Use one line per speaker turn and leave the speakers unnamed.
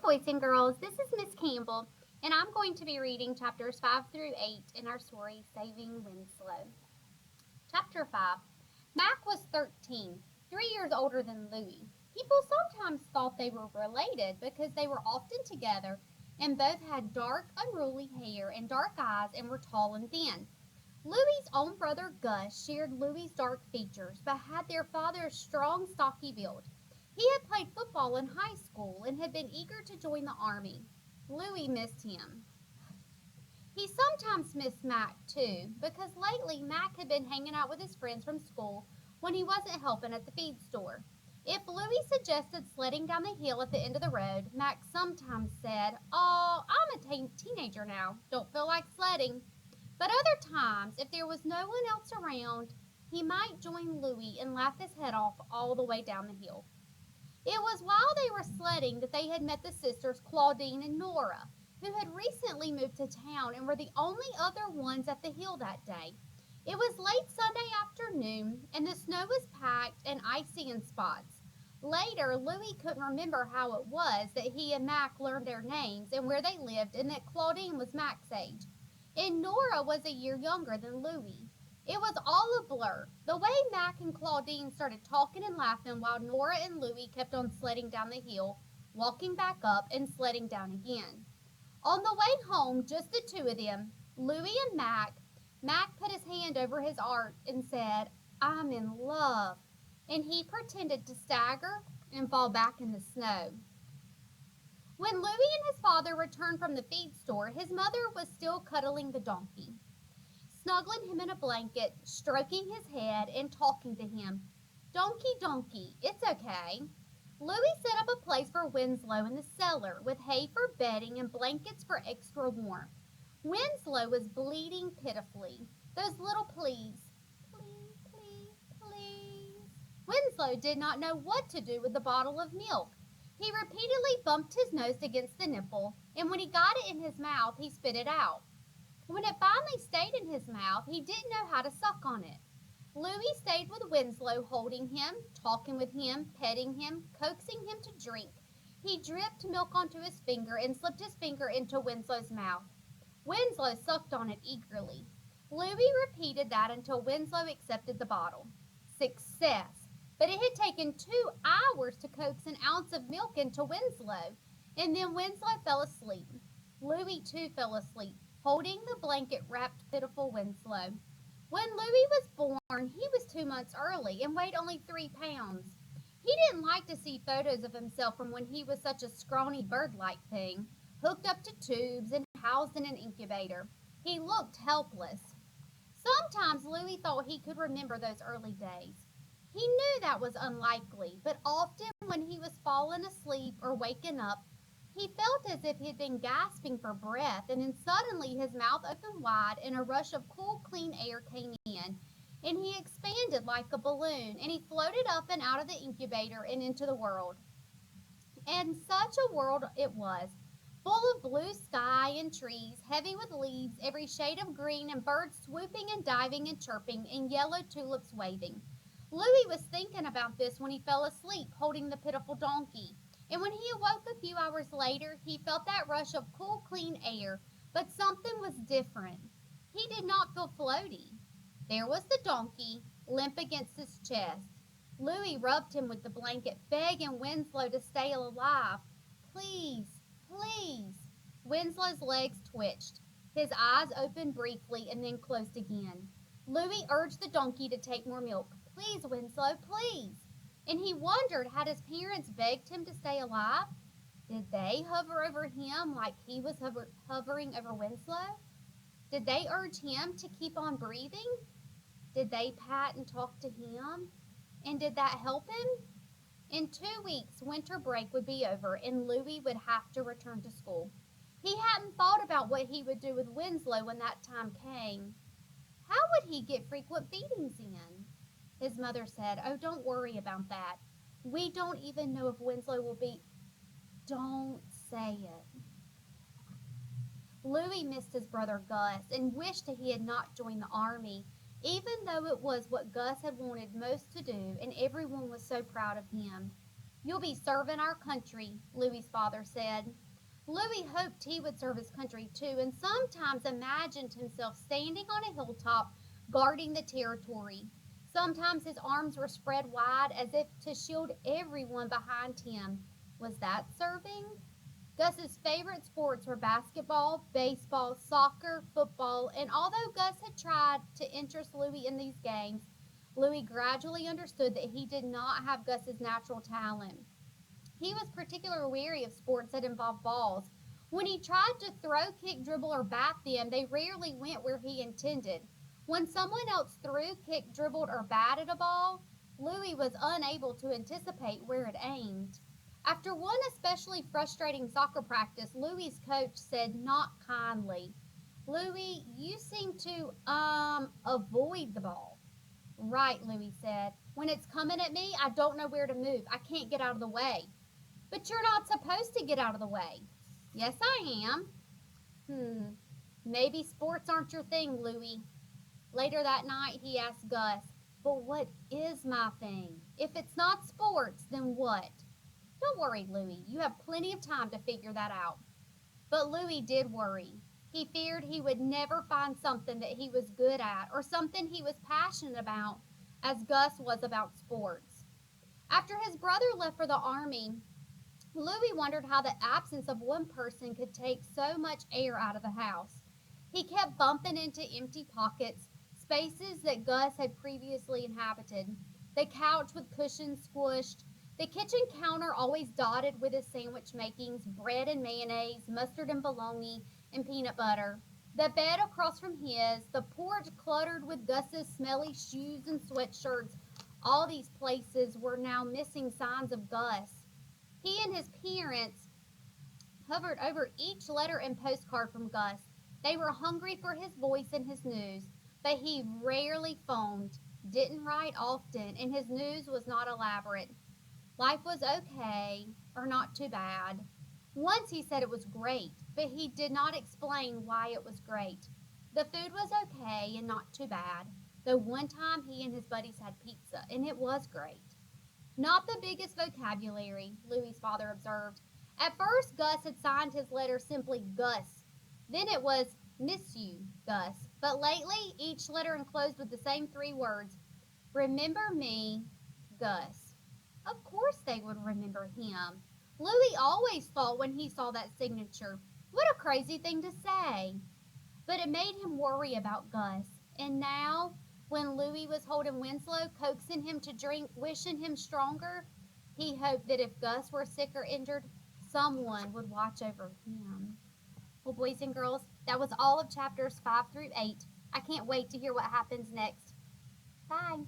boys and girls. This is Miss Campbell, and I'm going to be reading chapters 5 through 8 in our story, Saving Winslow. Chapter 5. Mac was 13, 3 years older than Louis. People sometimes thought they were related because they were often together and both had dark, unruly hair and dark eyes and were tall and thin. Louis's own brother Gus shared Louis's dark features but had their father's strong, stocky build. He had played football in high school and had been eager to join the army. Louis missed him. He sometimes missed Mac too, because lately Mac had been hanging out with his friends from school when he wasn't helping at the feed store. If Louis suggested sledding down the hill at the end of the road, Mac sometimes said, "Oh, I'm a teenager now. Don't feel like sledding." But other times, if there was no one else around, he might join Louis and laugh his head off all the way down the hill. It was while they were sledding that they had met the sisters Claudine and Nora, who had recently moved to town and were the only other ones at the hill that day. It was late Sunday afternoon, and the snow was packed and icy in spots. Later, Louis couldn't remember how it was that he and Mac learned their names and where they lived, and that Claudine was Mac's age. And Nora was a year younger than Louis. It was all a blur. The way Mac and Claudine started talking and laughing while Nora and Louis kept on sledding down the hill, walking back up and sledding down again. On the way home, just the two of them, Louis and Mac put his hand over his heart and said, "I'm in love." And he pretended to stagger and fall back in the snow. When Louis and his father returned from the feed store, his mother was still cuddling the donkey, snuggling him in a blanket, stroking his head, and talking to him. "Donkey, donkey, it's okay." Louis set up a place for Winslow in the cellar with hay for bedding and blankets for extra warmth. Winslow was bleeding pitifully. Those little pleas. Please, please, please. Winslow did not know what to do with the bottle of milk. He repeatedly bumped his nose against the nipple, and when he got it in his mouth, he spit it out. When it finally stayed in his mouth, he didn't know how to suck on it. Louis stayed with Winslow, holding him, talking with him, petting him, coaxing him to drink. He dripped milk onto his finger and slipped his finger into Winslow's mouth. Winslow sucked on it eagerly. Louis repeated that until Winslow accepted the bottle. Success! But it had taken 2 hours to coax an ounce of milk into Winslow, and then Winslow fell asleep. Louis too fell asleep, holding the blanket wrapped pitiful Winslow. When Louis was born, he was 2 months early and weighed only 3 pounds. He didn't like to see photos of himself from when he was such a scrawny bird-like thing, hooked up to tubes and housed in an incubator. He looked helpless. Sometimes Louis thought he could remember those early days. He knew that was unlikely, but often when he was falling asleep or waking up, he felt as if he had been gasping for breath, and then suddenly his mouth opened wide and a rush of cool, clean air came in, and he expanded like a balloon, and he floated up and out of the incubator and into the world. And such a world it was, full of blue sky and trees, heavy with leaves, every shade of green, and birds swooping and diving and chirping, and yellow tulips waving. Louis was thinking about this when he fell asleep, holding the pitiful donkey. And when he awoke a few hours later, he felt that rush of cool, clean air, but something was different. He did not feel floaty. There was the donkey, limp against his chest. Louis rubbed him with the blanket, begging Winslow to stay alive. "Please, please." Winslow's legs twitched. His eyes opened briefly and then closed again. Louis urged the donkey to take more milk. "Please, Winslow, please." And he wondered, had his parents begged him to stay alive? Did they hover over him like he was hovering over Winslow? Did they urge him to keep on breathing? Did they pat and talk to him? And did that help him? In 2 weeks, winter break would be over, and Louis would have to return to school. He hadn't thought about what he would do with Winslow when that time came. How would he get frequent feedings in? His mother said, "Oh, don't worry about that. We don't even know if Winslow will be—" Don't say it. Louis missed his brother Gus and wished that he had not joined the army, even though it was what Gus had wanted most to do and everyone was so proud of him. You'll be serving our country, Louie's father said. Louie hoped he would serve his country too, and sometimes imagined himself standing on a hilltop guarding the territory. Sometimes his arms were spread wide as if to shield everyone behind him. Was that serving? Gus's favorite sports were basketball, baseball, soccer, football, and although Gus had tried to interest Louie in these games, Louie gradually understood that he did not have Gus's natural talent. He was particularly wary of sports that involved balls. When he tried to throw, kick, dribble, or bat them, they rarely went where he intended. When someone else threw, kicked, dribbled, or batted a ball, Louis was unable to anticipate where it aimed. After one especially frustrating soccer practice, Louis's coach said not kindly, Louis, you seem to, avoid the ball. Right, Louis said. When it's coming at me, I don't know where to move. I can't get out of the way. But you're not supposed to get out of the way. Yes, I am. Maybe sports aren't your thing, Louie. Later that night, he asked Gus, but what is my thing? If it's not sports, then what? Don't worry, Louie. You have plenty of time to figure that out. But Louie did worry. He feared he would never find something that he was good at or something he was passionate about, as Gus was about sports. After his brother left for the army, Louis wondered how the absence of one person could take so much air out of the house. He kept bumping into empty pockets, spaces that Gus had previously inhabited. The couch with cushions squished, the kitchen counter always dotted with his sandwich makings, bread and mayonnaise, mustard and bologna, and peanut butter. The bed across from his, the porch cluttered with Gus's smelly shoes and sweatshirts. All these places were now missing signs of Gus. He and his parents hovered over each letter and postcard from Gus. They were hungry for his voice and his news, but he rarely phoned, didn't write often, and his news was not elaborate. Life was okay, or not too bad. Once he said it was great, but he did not explain why it was great. The food was okay and not too bad, though one time he and his buddies had pizza, and it was great. Not the biggest vocabulary, Louis's father observed. At first, Gus had signed his letter simply Gus. Then it was Miss You, Gus. But lately, each letter enclosed with the same three words Remember me, Gus. Of course they would remember him. Louis always thought when he saw that signature, what a crazy thing to say. But it made him worry about Gus. And now, when Louis was holding Winslow, coaxing him to drink, wishing him stronger, he hoped that if Gus were sick or injured, someone would watch over him. Well, boys and girls, that was all of chapters 5 through 8. I can't wait to hear what happens next. Bye.